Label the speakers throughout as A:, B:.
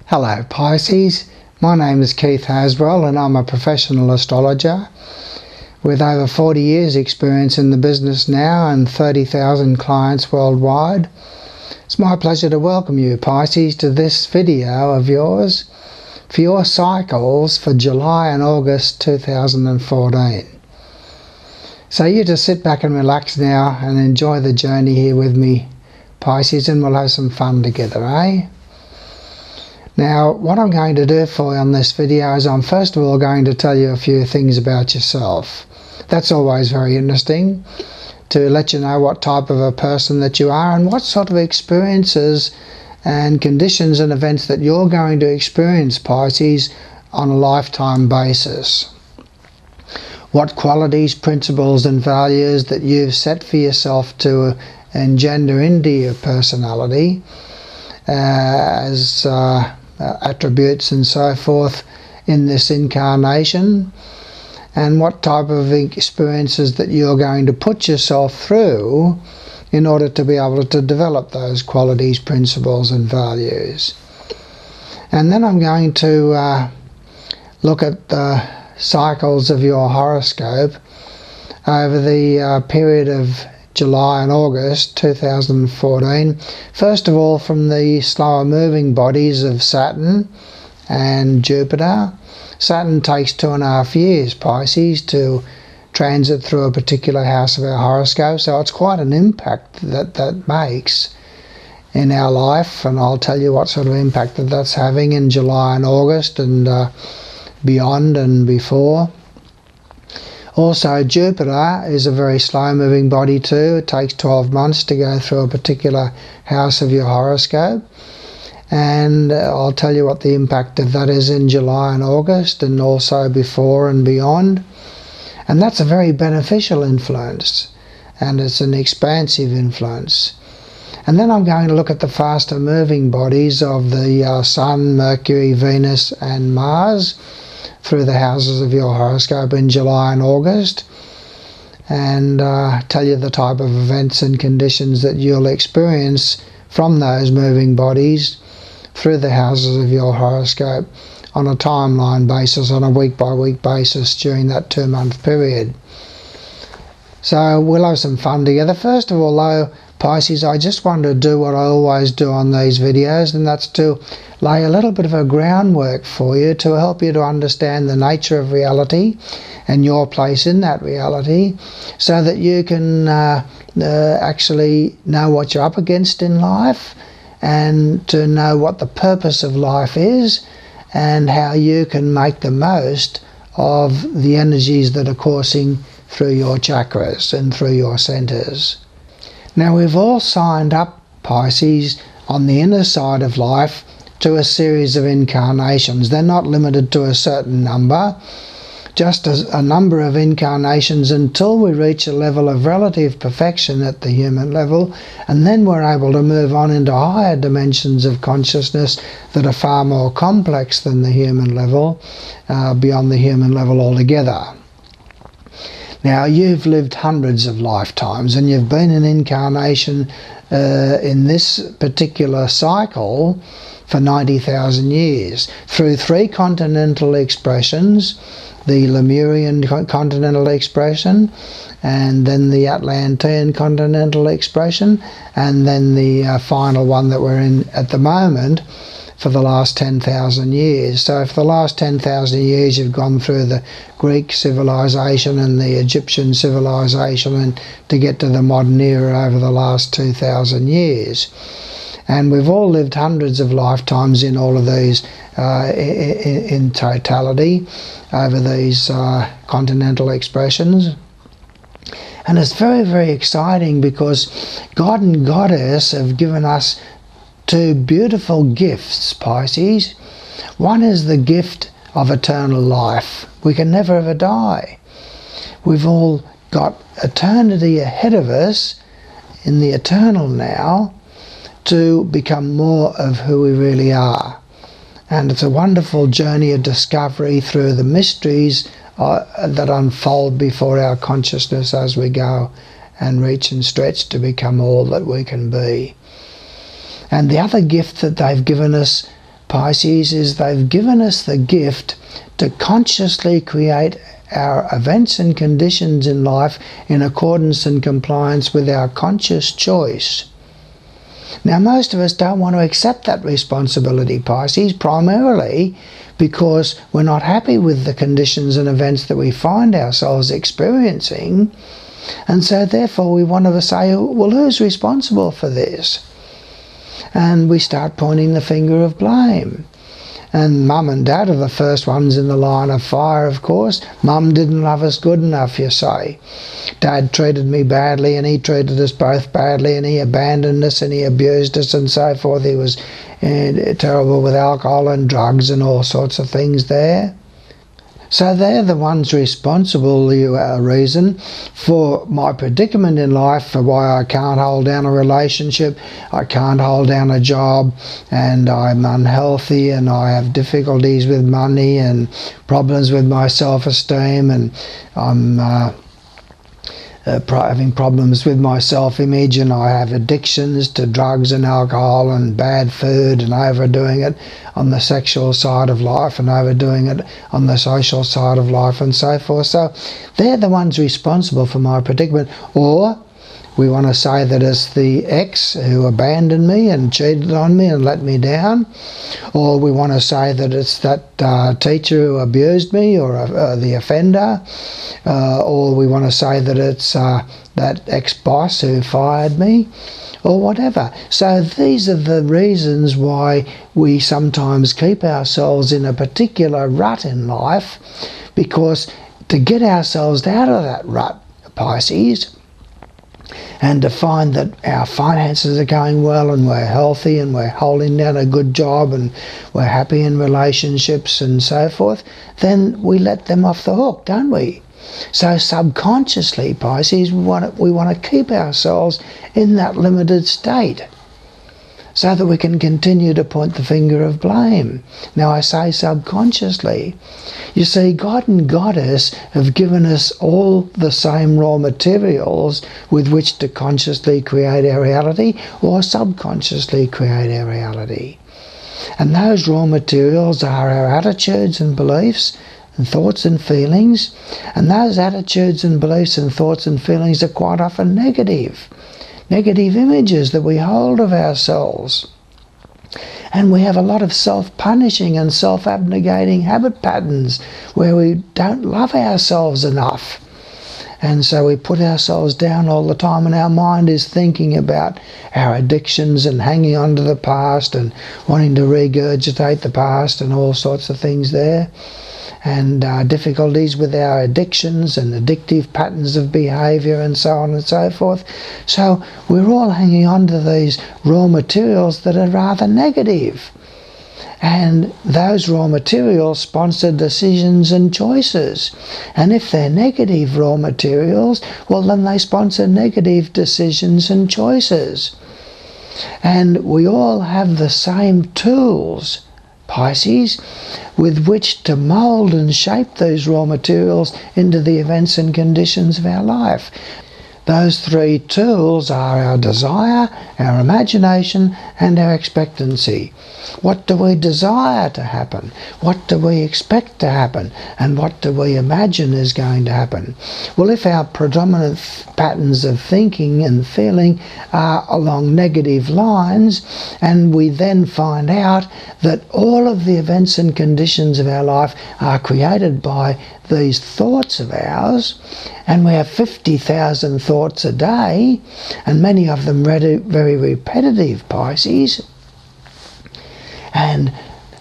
A: Hello Pisces, my name is Keith Haswell and I'm a professional astrologer with over 40 years experience in the business now and 30,000 clients worldwide. It's my pleasure to welcome you Pisces to this video of yours for your cycles for July and August 2014. So you just sit back and relax now and enjoy the journey here with me Pisces, and we'll have some fun together, eh? Now, what I'm going to do for you on this video is I'm first of all going to tell you a few things about yourself. That's always very interesting, to let you know what type of a person that you are and what sort of experiences and conditions and events that you're going to experience, Pisces, on a lifetime basis. What qualities, principles and values that you've set for yourself to engender into your personality as attributes and so forth in this incarnation, and what type of experiences that you're going to put yourself through in order to be able to develop those qualities, principles and values. And then I'm going to look at the cycles of your horoscope over the period of July and August 2014. First of all, from the slower moving bodies of Saturn and Jupiter. Saturn takes 2.5 years, Pisces, to transit through a particular house of our horoscope, so it's quite an impact that makes in our life, and I'll tell you what sort of impact that's having in July and August and beyond and before. Also, Jupiter is a very slow-moving body too. It takes 12 months to go through a particular house of your horoscope. And I'll tell you what the impact of that is in July and August and also before and beyond. And that's a very beneficial influence, and it's an expansive influence. And then I'm going to look at the faster-moving bodies of the Sun, Mercury, Venus and Mars through the houses of your horoscope in July and August, and tell you the type of events and conditions that you'll experience from those moving bodies through the houses of your horoscope on a timeline basis, on a week-by-week basis during that 2-month period. So we'll have some fun together. First of all though, Pisces, I just want to do what I always do on these videos, and that's to lay a little bit of a groundwork for you to help you to understand the nature of reality and your place in that reality, so that you can actually know what you're up against in life and to know what the purpose of life is and how you can make the most of the energies that are coursing through your chakras and through your centers. Now, we've all signed up, Pisces, on the inner side of life to a series of incarnations. They're not limited to a certain number, just as a number of incarnations until we reach a level of relative perfection at the human level, and then we're able to move on into higher dimensions of consciousness that are far more complex than the human level, beyond the human level altogether. Now, you've lived hundreds of lifetimes and you've been an incarnation in this particular cycle for 90,000 years through 3 continental expressions: the Lemurian continental expression, and then the Atlantean continental expression, and then the final one that we're in at the moment for the last 10,000 years. So for the last 10,000 years you've gone through the Greek civilization and the Egyptian civilization, and to get to the modern era over the last 2,000 years. And we've all lived hundreds of lifetimes in all of these in totality over these continental expressions. And it's very, very exciting because God and Goddess have given us 2 beautiful gifts, Pisces. One is the gift of eternal life. We can never ever die. We've all got eternity ahead of us in the eternal now to become more of who we really are. And it's a wonderful journey of discovery through the mysteries that unfold before our consciousness as we go and reach and stretch to become all that we can be. And the other gift that they've given us, Pisces, is they've given us the gift to consciously create our events and conditions in life in accordance and compliance with our conscious choice. Now, most of us don't want to accept that responsibility, Pisces, primarily because we're not happy with the conditions and events that we find ourselves experiencing. And so therefore we want to say, well, who's responsible for this? And we start pointing the finger of blame. And Mum and Dad are the first ones in the line of fire, of course. Mum didn't love us good enough, you say. Dad treated me badly, and he treated us both badly, and he abandoned us, and he abused us, and so forth. He was terrible with alcohol and drugs and all sorts of things there. So they're the ones responsible, reason for my predicament in life, for why I can't hold down a relationship, I can't hold down a job, and I'm unhealthy, and I have difficulties with money and problems with my self-esteem, and I'm having problems with my self-image, and I have addictions to drugs and alcohol and bad food, and overdoing it on the sexual side of life and overdoing it on the social side of life and so forth. So they're the ones responsible for my predicament. Or we want to say that it's the ex who abandoned me and cheated on me and let me down. Or we want to say that it's that teacher who abused me, or the offender. Or we want to say that it's that ex-boss who fired me, or whatever. So these are the reasons why we sometimes keep ourselves in a particular rut in life, because to get ourselves out of that rut, Pisces, and to find that our finances are going well, and we're healthy, and we're holding down a good job, and we're happy in relationships and so forth, then we let them off the hook, don't we? So subconsciously, Pisces, we want to keep ourselves in that limited state so that we can continue to point the finger of blame. Now, I say subconsciously. You see, God and Goddess have given us all the same raw materials with which to consciously create our reality, or subconsciously create our reality. And those raw materials are our attitudes and beliefs and thoughts and feelings. And those attitudes and beliefs and thoughts and feelings are quite often negative images that we hold of ourselves. And we have a lot of self-punishing and self-abnegating habit patterns where we don't love ourselves enough. And so we put ourselves down all the time, and our mind is thinking about our addictions and hanging on to the past and wanting to regurgitate the past and all sorts of things there. And difficulties with our addictions and addictive patterns of behaviour and so on and so forth. So we're all hanging on to these raw materials that are rather negative. And those raw materials sponsor decisions and choices. And if they're negative raw materials, well, then they sponsor negative decisions and choices. And we all have the same tools, Pisces, with which to mould and shape those raw materials into the events and conditions of our life. Those three tools are our desire, our imagination, and our expectancy. What do we desire to happen? What do we expect to happen? And what do we imagine is going to happen? Well, if our predominant patterns of thinking and feeling are along negative lines, and we then find out that all of the events and conditions of our life are created by these thoughts of ours, and we have 50,000 thoughts a day, and many of them very repetitive, Pisces, and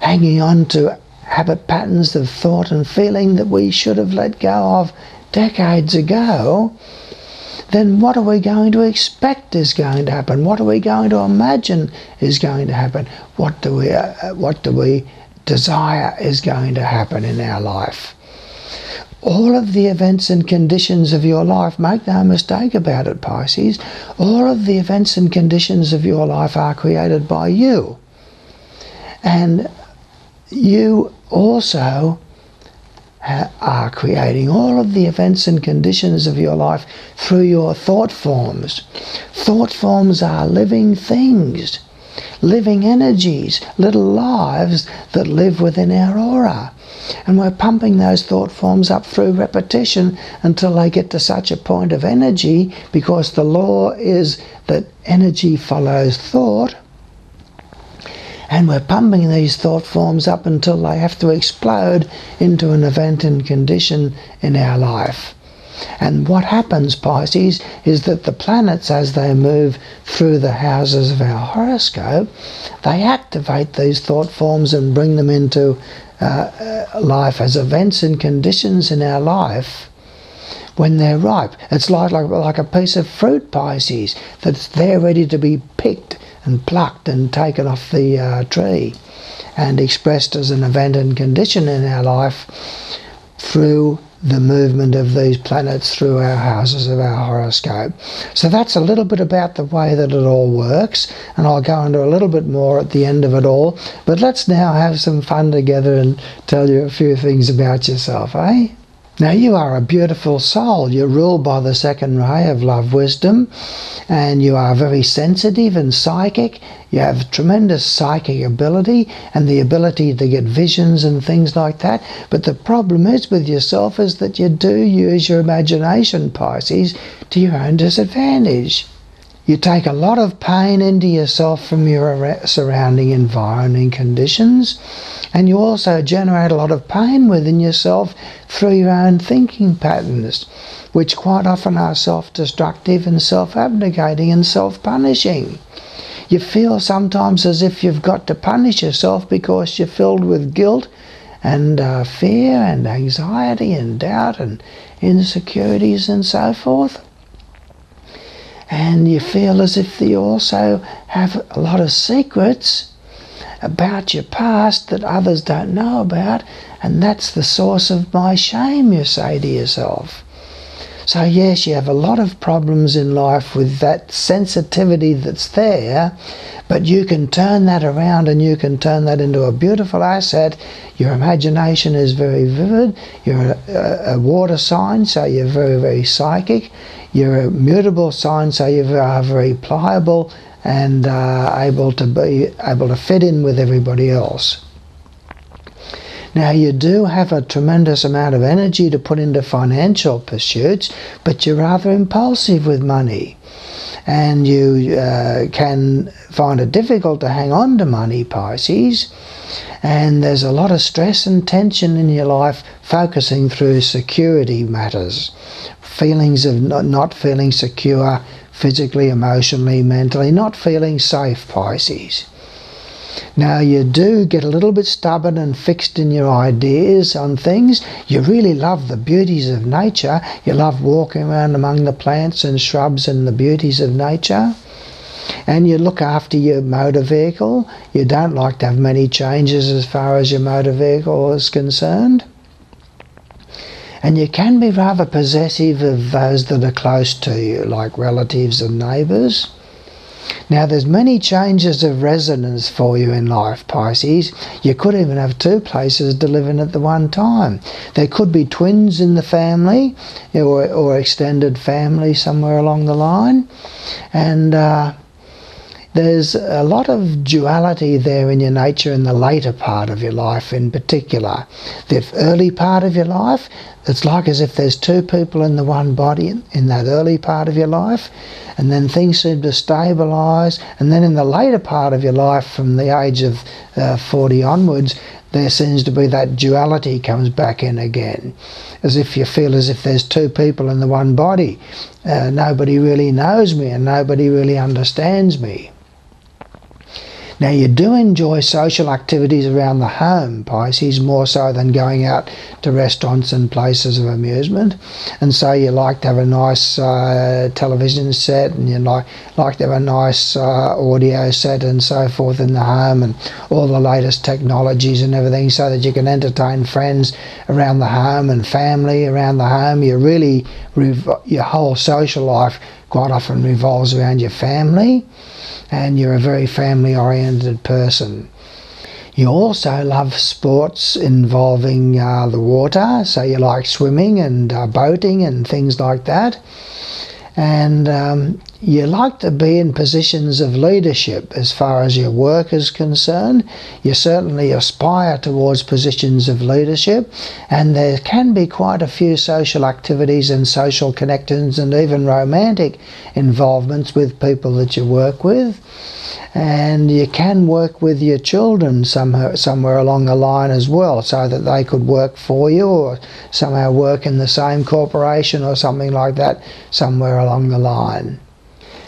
A: hanging on to habit patterns of thought and feeling that we should have let go of decades ago, then what are we going to expect is going to happen? What are we going to imagine is going to happen? What do we desire is going to happen in our life? All of the events and conditions of your life, make no mistake about it, Pisces, all of the events and conditions of your life are created by you. And you also are creating all of the events and conditions of your life through your thought forms. Thought forms are living things. living energies, little lives that live within our aura. And we're pumping those thought forms up through repetition until they get to such a point of energy, because the law is that energy follows thought. And we're pumping these thought forms up until they have to explode into an event and condition in our life. And what happens, Pisces, is that the planets, as they move through the houses of our horoscope, they activate these thought forms and bring them into life as events and conditions in our life when they're ripe. It's like a piece of fruit, Pisces, that's there ready to be picked and plucked and taken off the tree and expressed as an event and condition in our life through the movement of these planets through our houses of our horoscope. So that's a little bit about the way that it all works, and I'll go into a little bit more at the end of it all. But let's now have some fun together and tell you a few things about yourself, eh? Now, you are a beautiful soul. You're ruled by the second ray of love wisdom, and you are very sensitive and psychic. You have tremendous psychic ability and the ability to get visions and things like that. But the problem is with yourself is that you do use your imagination, Pisces, to your own disadvantage. You take a lot of pain into yourself from your surrounding environment conditions, and you also generate a lot of pain within yourself through your own thinking patterns, which quite often are self-destructive and self-abnegating and self-punishing. You feel sometimes as if you've got to punish yourself because you're filled with guilt and fear and anxiety and doubt and insecurities and so forth. And you feel as if you also have a lot of secrets about your past that others don't know about, and that's the source of my shame, you say to yourself. So yes, you have a lot of problems in life with that sensitivity that's there, but you can turn that around and you can turn that into a beautiful asset. Your imagination is very vivid. You're a water sign, so you're very, very psychic. You're a mutable sign, so you are very pliable and able to fit in with everybody else. Now, you do have a tremendous amount of energy to put into financial pursuits, but you're rather impulsive with money. And you can find it difficult to hang on to money, Pisces. And there's a lot of stress and tension in your life focusing through security matters. Feelings of not feeling secure physically, emotionally, mentally, not feeling safe, Pisces. Now, you do get a little bit stubborn and fixed in your ideas on things. You really love the beauties of nature. You love walking around among the plants and shrubs and the beauties of nature. And you look after your motor vehicle. You don't like to have many changes as far as your motor vehicle is concerned. And you can be rather possessive of those that are close to you, like relatives and neighbours. Now, there's many changes of residence for you in life, Pisces. You could even have two places to live in at the one time. There could be twins in the family or extended family somewhere along the line. And there's a lot of duality there in your nature in the later part of your life in particular. The early part of your life, it's like as if there's two people in the one body in that early part of your life, and then things seem to stabilise, and then in the later part of your life from the age of 40 onwards, there seems to be that duality comes back in again, as if you feel as if there's two people in the one body. Nobody really knows me and nobody really understands me. Now, you do enjoy social activities around the home, Pisces, more so than going out to restaurants and places of amusement. And so you like to have a nice television set, and you like to have a nice audio set and so forth in the home, and all the latest technologies and everything, so that you can entertain friends around the home and family around the home. You really, your whole social life quite often revolves around your family, and you're a very family-oriented person. You also love sports involving the water, so you like swimming and boating and things like that. And You like to be in positions of leadership as far as your work is concerned. You certainly aspire towards positions of leadership, and there can be quite a few social activities and social connections and even romantic involvements with people that you work with. And you can work with your children somewhere along the line as well, so that they could work for you or somehow work in the same corporation or something like that somewhere along the line.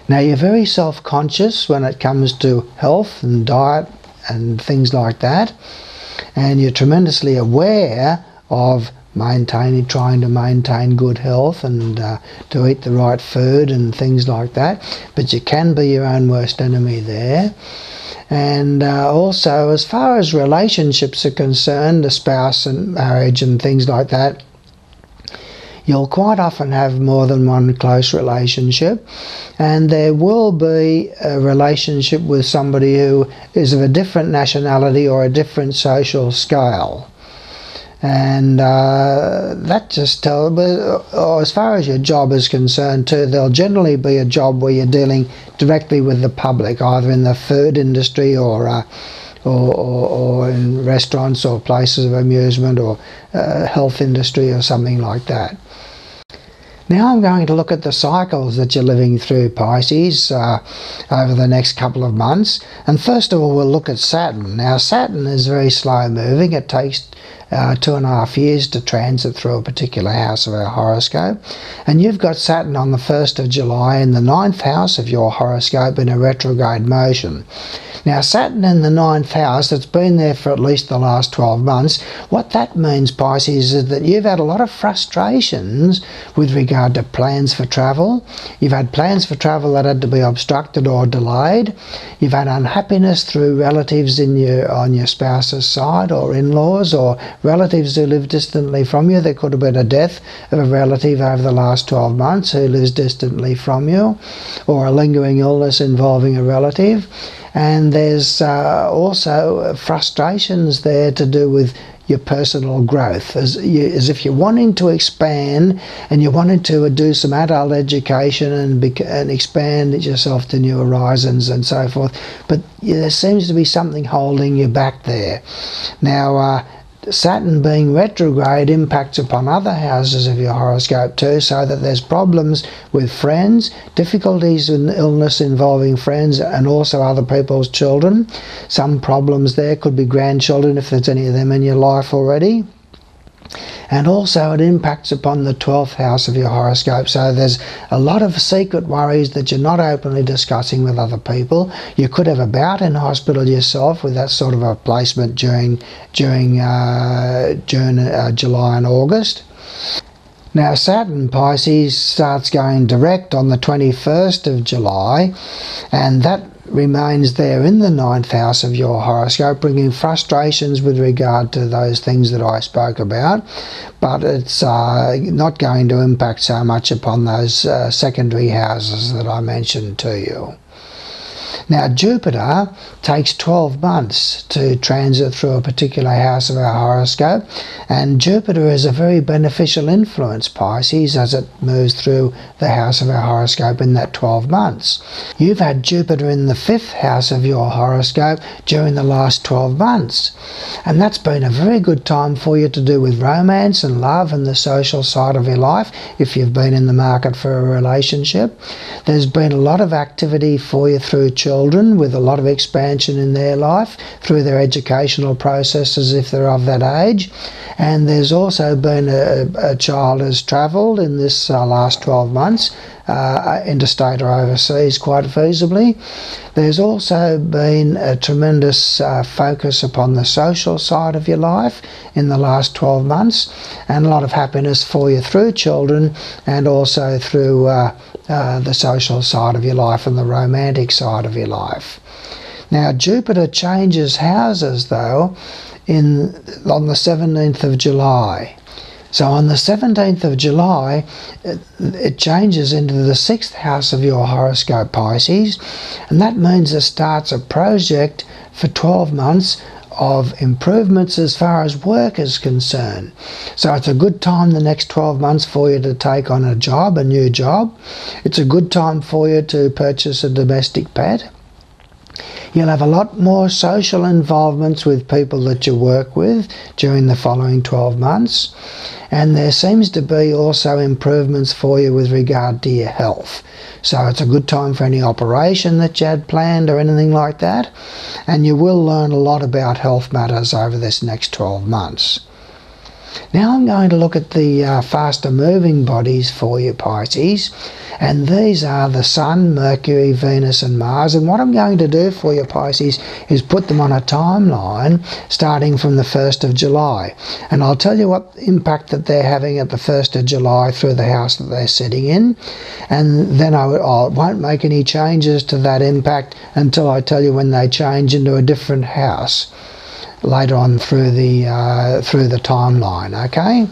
A: Now, you're very self-conscious when it comes to health and diet and things like that, and you're tremendously aware of trying to maintain good health and to eat the right food and things like that, but you can be your own worst enemy there. And also, as far as relationships are concerned, a spouse and marriage and things like that, you'll quite often have more than one close relationship, and there will be a relationship with somebody who is of a different nationality or a different social scale. And that just tells, as far as your job is concerned too, there'll generally be a job where you're dealing directly with the public, either in the food industry or in restaurants or places of amusement or health industry or something like that. Now I'm going to look at the cycles that you're living through, Pisces, over the next couple of months. And first of all, we'll look at Saturn. Now, Saturn is very slow moving. It takes 2.5 years to transit through a particular house of our horoscope. And you've got Saturn on the 1st of July in the 9th house of your horoscope in a retrograde motion. Now, Saturn in the 9th house, that's been there for at least the last 12 months. What that means, Pisces, is that you've had a lot of frustrations with regard to plans for travel. You've had plans for travel that had to be obstructed or delayed. You've had unhappiness through relatives on your spouse's side, or in-laws, or relatives who live distantly from you. There could have been a death of a relative over the last 12 months who lives distantly from you, or a lingering illness involving a relative. And there's also frustrations there to do with your personal growth, as if you're wanting to expand and you're wanting to do some adult education and expand yourself to new horizons and so forth, but there seems to be something holding you back there. Now, Saturn being retrograde impacts upon other houses of your horoscope too, so that there's problems with friends, difficulties in illness involving friends and also other people's children. Some problems there could be grandchildren if there's any of them in your life already. And also it impacts upon the 12th house of your horoscope, so there's a lot of secret worries that you're not openly discussing with other people. You could have a bout in hospital yourself with that sort of a placement during June, July and August. Now, Saturn, Pisces, starts going direct on the 21st of July, and that remains there in the 9th house of your horoscope, bringing frustrations with regard to those things that I spoke about, but it's not going to impact so much upon those secondary houses that I mentioned to you. Now, Jupiter takes 12 months to transit through a particular house of our horoscope, and Jupiter is a very beneficial influence, Pisces, as it moves through the house of our horoscope in that 12 months. You've had Jupiter in the 5th house of your horoscope during the last 12 months, and that's been a very good time for you to do with romance and love and the social side of your life if you've been in the market for a relationship. There's been a lot of activity for you through children, with a lot of expansion in their life through their educational processes if they're of that age. And there's also been a child has travelled in this last 12 months, interstate or overseas, quite feasibly. There's also been a tremendous focus upon the social side of your life in the last 12 months, and a lot of happiness for you through children and also through the social side of your life and the romantic side of your life. Now, Jupiter changes houses though on the 17th of July. So on the 17th of July, it changes into the 6th house of your horoscope, Pisces, and that means it starts a project for 12 months of improvements as far as work is concerned. So it's a good time the next 12 months for you to take on a new job. It's a good time for you to purchase a domestic pet. You'll have a lot more social involvements with people that you work with during the following 12 months. And there seems to be also improvements for you with regard to your health. So it's a good time for any operation that you had planned or anything like that. And you will learn a lot about health matters over this next 12 months. Now I'm going to look at the faster moving bodies for you, Pisces, and these are the Sun, Mercury, Venus and Mars. And what I'm going to do for you, Pisces, is put them on a timeline starting from the 1st of July. And I'll tell you what impact that they're having at the 1st of July through the house that they're sitting in. And then I won't make any changes to that impact until I tell you when they change into a different house later on through the timeline, okay?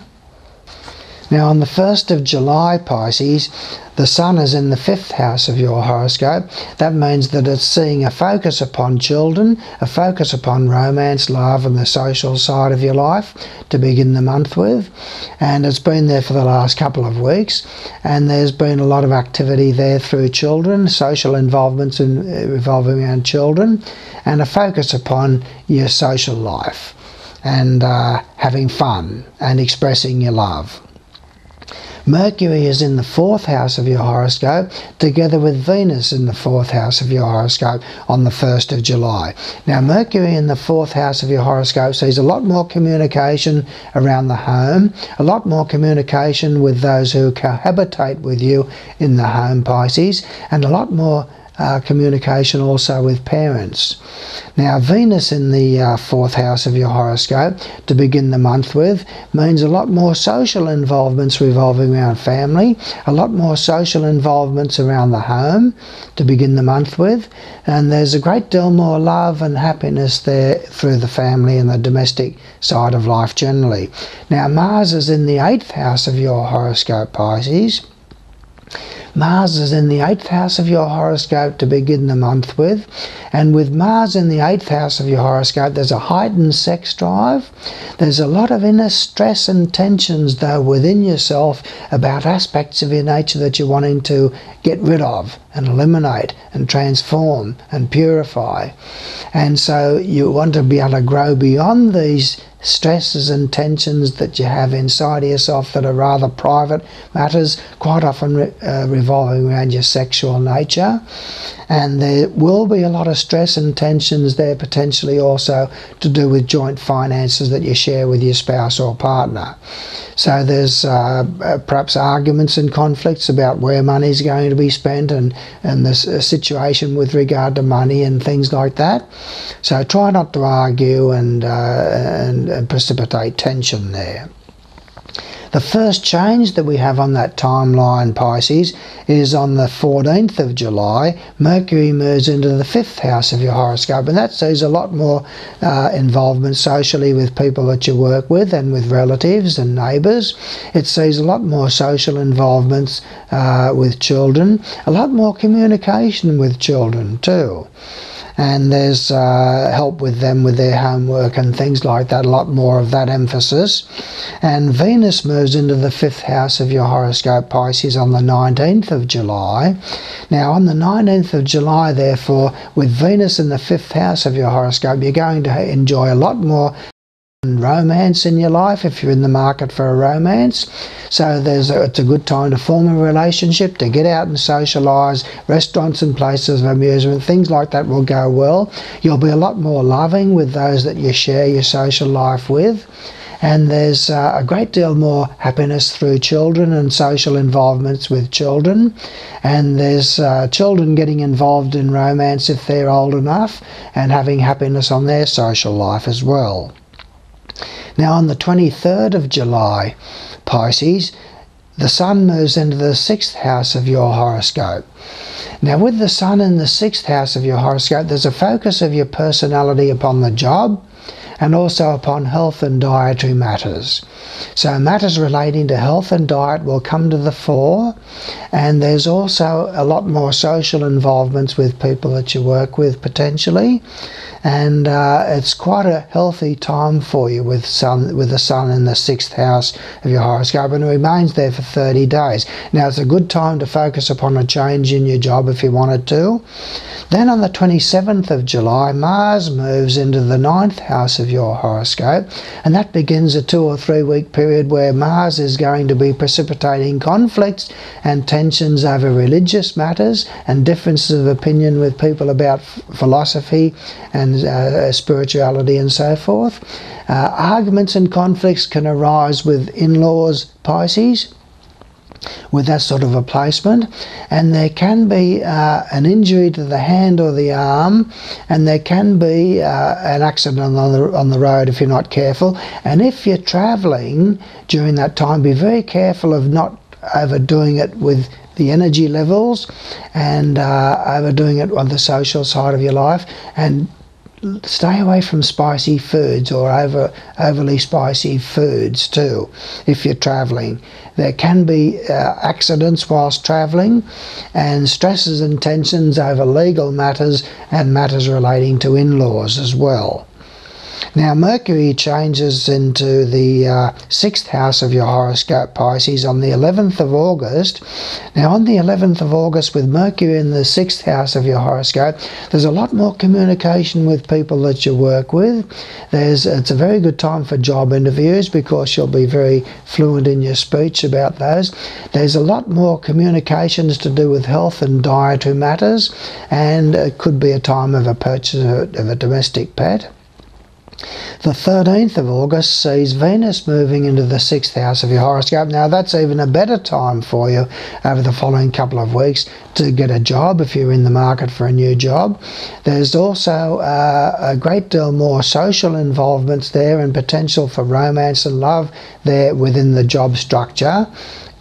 A: Now on the 1st of July, Pisces, the Sun is in the 5th house of your horoscope. That means that it's seeing a focus upon children, a focus upon romance, love and the social side of your life to begin the month with. And it's been there for the last couple of weeks, and there's been a lot of activity there through children, social involvements revolving around children, and a focus upon your social life and having fun and expressing your love. Mercury is in the 4th house of your horoscope, together with Venus in the 4th house of your horoscope on the 1st of July. Now, Mercury in the 4th house of your horoscope sees a lot more communication around the home, a lot more communication with those who cohabitate with you in the home, Pisces, and a lot more communication also with parents. Now, Venus in the 4th house of your horoscope to begin the month with means a lot more social involvements revolving around family, a lot more social involvements around the home to begin the month with, and there's a great deal more love and happiness there through the family and the domestic side of life generally. Now, Mars is in the 8th house of your horoscope, Pisces. Mars is in the 8th house of your horoscope to begin the month with, and with Mars in the 8th house of your horoscope there's a heightened sex drive. There's a lot of inner stress and tensions though within yourself about aspects of your nature that you're wanting to get rid of and eliminate and transform and purify, and so you want to be able to grow beyond these stresses and tensions that you have inside of yourself that are rather private matters, quite often revolving around your sexual nature. And there will be a lot of stress and tensions there potentially also to do with joint finances that you share with your spouse or partner. So there's perhaps arguments and conflicts about where money is going to be spent and the situation with regard to money and things like that. So try not to argue and precipitate tension there. The first change that we have on that timeline, Pisces, is on the 14th of July. Mercury moves into the 5th house of your horoscope, and that sees a lot more involvement socially with people that you work with and with relatives and neighbours. It sees a lot more social involvements with children, a lot more communication with children too. And there's help with them with their homework and things like that, a lot more of that emphasis. And Venus moves into the 5th house of your horoscope, Pisces, on the 19th of July. Now on the 19th of July, therefore, with Venus in the 5th house of your horoscope, you're going to enjoy a lot more romance in your life if you're in the market for a romance. So it's a good time to form a relationship, to get out and socialise. Restaurants and places of amusement, things like that will go well. You'll be a lot more loving with those that you share your social life with. And there's a great deal more happiness through children and social involvements with children. And there's children getting involved in romance if they're old enough and having happiness on their social life as well. Now on the 23rd of July, Pisces, the Sun moves into the 6th house of your horoscope. Now with the Sun in the 6th house of your horoscope, there's a focus of your personality upon the job, and also upon health and dietary matters. So matters relating to health and diet will come to the fore, and there's also a lot more social involvements with people that you work with potentially, and it's quite a healthy time for you with the sun in the 6th house of your horoscope, and it remains there for 30 days. Now it's a good time to focus upon a change in your job if you wanted to. Then on the 27th of July, Mars moves into the 9th house of your horoscope, and that begins a 2 or 3 week period where Mars is going to be precipitating conflicts and tensions over religious matters and differences of opinion with people about philosophy and spirituality and so forth. Arguments and conflicts can arise with in-laws, Pisces, with that sort of a placement, and there can be an injury to the hand or the arm, and there can be an accident on the road if you're not careful. And if you're travelling during that time, be very careful of not overdoing it with the energy levels and overdoing it on the social side of your life, and stay away from spicy foods or overly spicy foods too if you're travelling. There can be accidents whilst travelling, and stresses and tensions over legal matters and matters relating to in-laws as well. Now Mercury changes into the 6th house of your horoscope, Pisces, on the 11th of August. Now on the 11th of August, with Mercury in the 6th house of your horoscope, there's a lot more communication with people that you work with. It's a very good time for job interviews because you'll be very fluent in your speech about those. There's a lot more communications to do with health and dietary matters, and it could be a time of a purchase of a domestic pet. The 13th of August sees Venus moving into the 6th house of your horoscope. Now that's even a better time for you over the following couple of weeks to get a job if you're in the market for a new job. There's also a great deal more social involvements there and potential for romance and love there within the job structure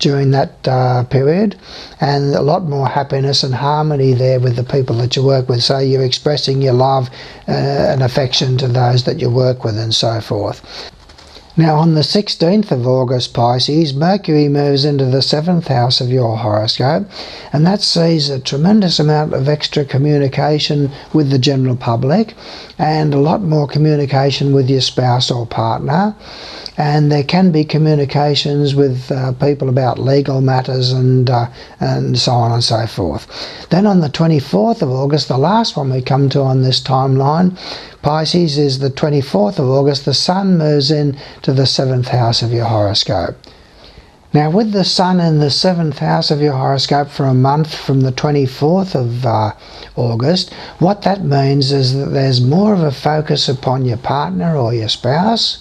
A: during that period, and a lot more happiness and harmony there with the people that you work with. So you're expressing your love and affection to those that you work with and so forth. Now on the 16th of August, Pisces, Mercury moves into the 7th house of your horoscope, and that sees a tremendous amount of extra communication with the general public and a lot more communication with your spouse or partner. And there can be communications with people about legal matters and so on and so forth. Then on the 24th of August, the last one we come to on this timeline, Pisces, is the 24th of August. The Sun moves in to the 7th house of your horoscope. Now with the Sun in the 7th house of your horoscope for a month from the 24th of August, what that means is that there's more of a focus upon your partner or your spouse,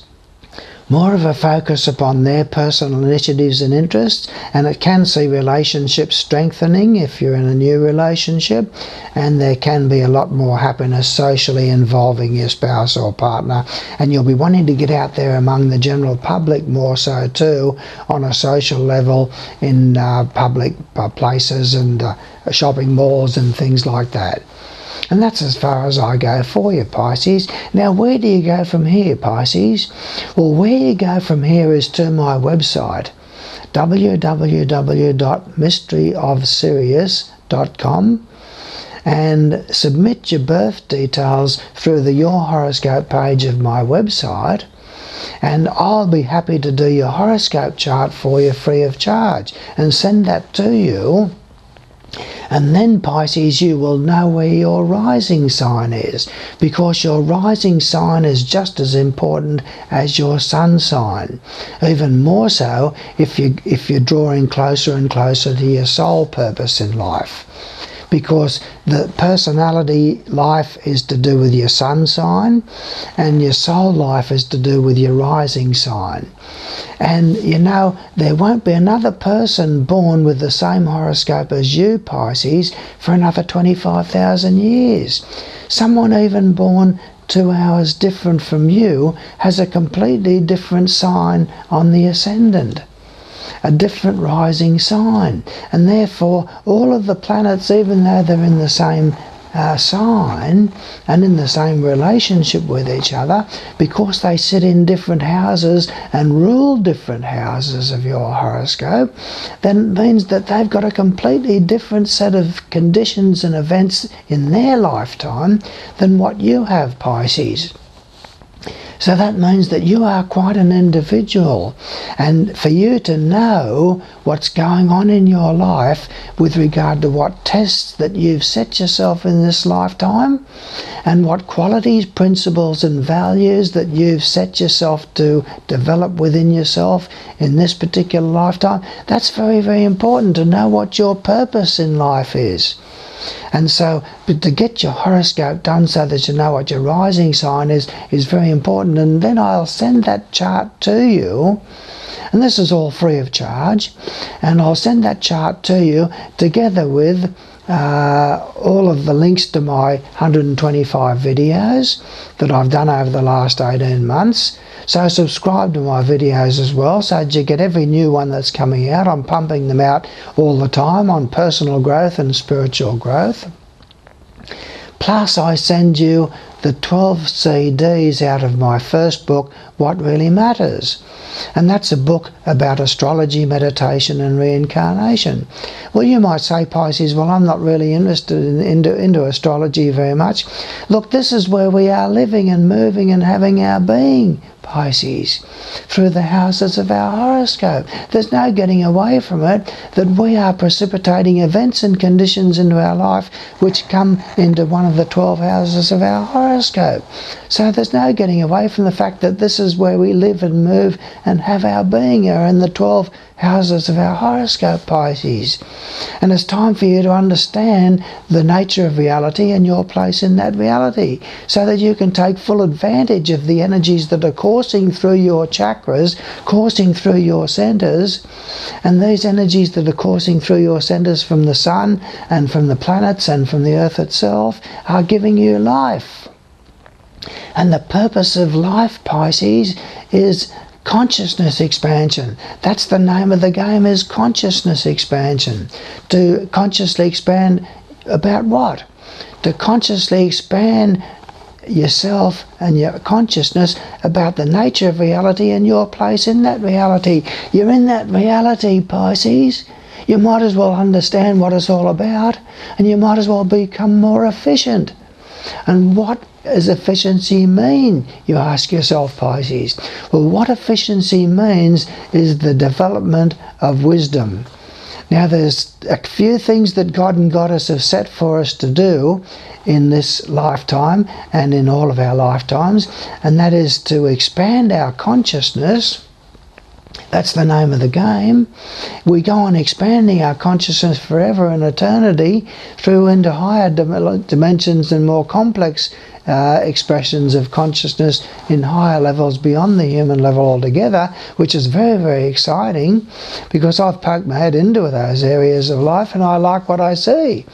A: more of a focus upon their personal initiatives and interests, and it can see relationships strengthening if you're in a new relationship, and there can be a lot more happiness socially involving your spouse or partner, and you'll be wanting to get out there among the general public more so too on a social level in public places and shopping malls and things like that. And that's as far as I go for you, Pisces. Now, where do you go from here, Pisces? Well, where you go from here is to my website, www.mysteryofsirius.com, and submit your birth details through the Your Horoscope page of my website, and I'll be happy to do your horoscope chart for you free of charge and send that to you. And then, Pisces, you will know where your rising sign is, because your rising sign is just as important as your sun sign. Even more so if you're drawing closer and closer to your soul purpose in life. Because the personality life is to do with your sun sign, and your soul life is to do with your rising sign. And you know, there won't be another person born with the same horoscope as you, Pisces, for another 25,000 years. Someone even born 2 hours different from you has a completely different sign on the ascendant, a different rising sign, and therefore all of the planets, even though they're in the same sign and in the same relationship with each other, because they sit in different houses and rule different houses of your horoscope, then means that they've got a completely different set of conditions and events in their lifetime than what you have, Pisces. So that means that you are quite an individual, and for you to know what's going on in your life with regard to what tests that you've set yourself in this lifetime and what qualities, principles and values that you've set yourself to develop within yourself in this particular lifetime, that's very, very important to know what your purpose in life is. And so to get your horoscope done so that you know what your rising sign is very important. And then I'll send that chart to you, and this is all free of charge, and I'll send that chart to you together with all of the links to my 125 videos that I've done over the last 18 months. So subscribe to my videos as well, so that you get every new one that's coming out. I'm pumping them out all the time on personal growth and spiritual growth. Plus I send you the 12 CDs out of my first book, What Really Matters. And that's a book about astrology, meditation and reincarnation. Well, you might say, Pisces, well, I'm not really interested into astrology very much. Look, this is where we are living and moving and having our being, Pisces, through the houses of our horoscope. There's no getting away from it, that we are precipitating events and conditions into our life which come into one of the 12 houses of our horoscope. So there's no getting away from the fact that this is where we live and move and have our being, are in the 12 houses of our horoscope, Pisces. And it's time for you to understand the nature of reality and your place in that reality, so that you can take full advantage of the energies that are coursing through your chakras, coursing through your centers. And these energies that are coursing through your centers from the sun and from the planets and from the earth itself are giving you life. And the purpose of life, Pisces, is consciousness expansion. That's the name of the game, is consciousness expansion. To consciously expand about what? To consciously expand yourself and your consciousness about the nature of reality and your place in that reality. You're in that reality, Pisces. You might as well understand what it's all about, and you might as well become more efficient. And what does efficiency mean, you ask yourself, Pisces? Well, what efficiency means is the development of wisdom. Now, there's a few things that God and Goddess have set for us to do in this lifetime and in all of our lifetimes, and that is to expand our consciousness. That's the name of the game. We go on expanding our consciousness forever and eternity through into higher dimensions and more complex expressions of consciousness in higher levels beyond the human level altogether, which is very, very exciting, because I've poked my head into those areas of life and I like what I see.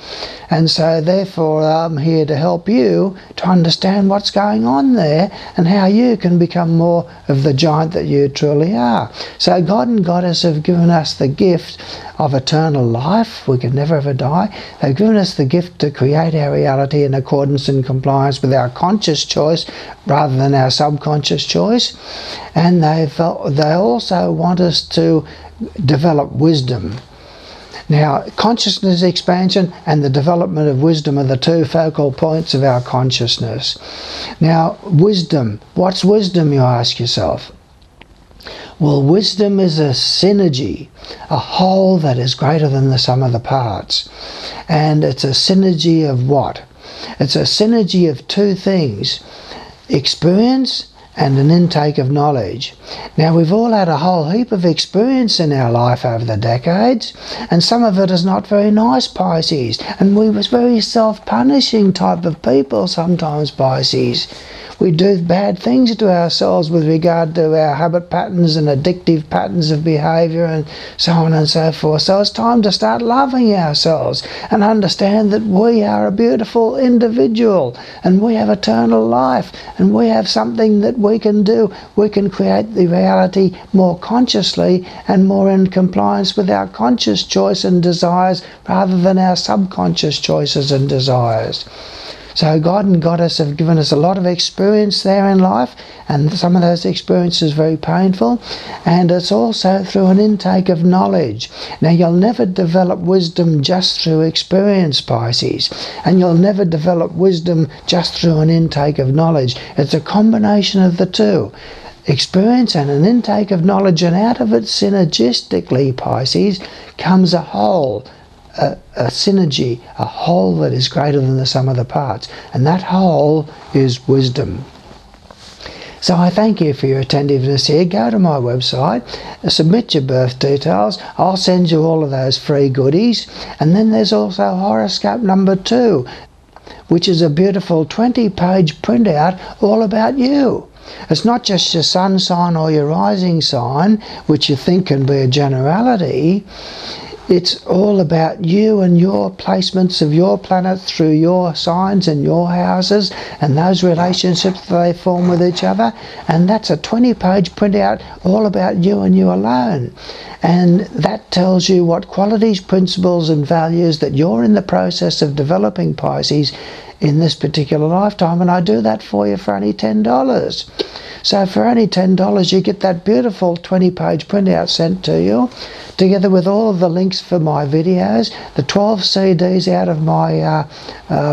A: And so therefore I'm here to help you to understand what's going on there and how you can become more of the giant that you truly are. So God and Goddess have given us the gift of eternal life. We can never ever die. They've given us the gift to create our reality in accordance and compliance with our conscious choice rather than our subconscious choice. And they also want us to develop wisdom. Now, consciousness expansion and the development of wisdom are the two focal points of our consciousness. Now, wisdom. What's wisdom, you ask yourself? Well, wisdom is a synergy, a whole that is greater than the sum of the parts. And it's a synergy of what? It's a synergy of two things: experience and an intake of knowledge. Now, we've all had a whole heap of experience in our life over the decades, and some of it is not very nice, Pisces. And we was very self-punishing type of people sometimes, Pisces. We do bad things to ourselves with regard to our habit patterns and addictive patterns of behaviour and so on and so forth. So it's time to start loving ourselves and understand that we are a beautiful individual and we have eternal life and we have something that we can do. We can create the reality more consciously and more in compliance with our conscious choice and desires rather than our subconscious choices and desires. So God and Goddess have given us a lot of experience there in life, and some of those experiences are very painful, and it's also through an intake of knowledge. Now, you'll never develop wisdom just through experience, Pisces, and you'll never develop wisdom just through an intake of knowledge. It's a combination of the two. Experience and an intake of knowledge, and out of it synergistically, Pisces, comes a whole, a synergy, a whole that is greater than the sum of the parts, and that whole is wisdom. So I thank you for your attentiveness here. Go to my website, submit your birth details. I'll send you all of those free goodies. And then there's also horoscope number 2, which is a beautiful 20-page printout all about you. It's not just your sun sign or your rising sign, which you think can be a generality. It's all about you and your placements of your planet through your signs and your houses and those relationships that they form with each other. And that's a 20-page printout all about you and you alone. And that tells you what qualities, principles and values that you're in the process of developing, Pisces, in this particular lifetime. And I do that for you for only $10. So for only $10 you get that beautiful 20-page printout sent to you, together with all of the links for my videos, the 12 CDs out of my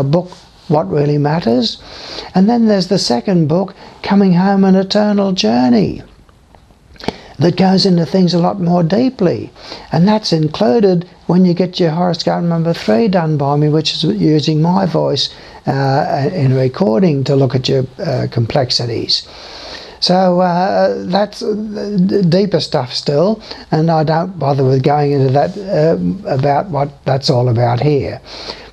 A: book, What Really Matters. And then there's the second book, Coming Home, An Eternal Journey, that goes into things a lot more deeply. And that's included when you get your horoscope number 3 done by me, which is using my voice in recording to look at your complexities. So that's deeper stuff still, and I don't bother with going into that about what that's all about here.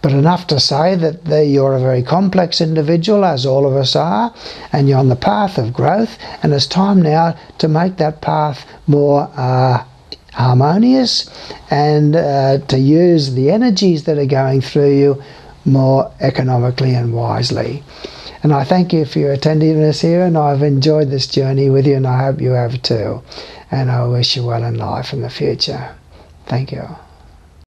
A: But enough to say that you're a very complex individual, as all of us are, and you're on the path of growth, and it's time now to make that path more harmonious and to use the energies that are going through you more economically and wisely. And I thank you for your attentiveness here, and I've enjoyed this journey with you, and I hope you have too. And I wish you well in life in the future. Thank you.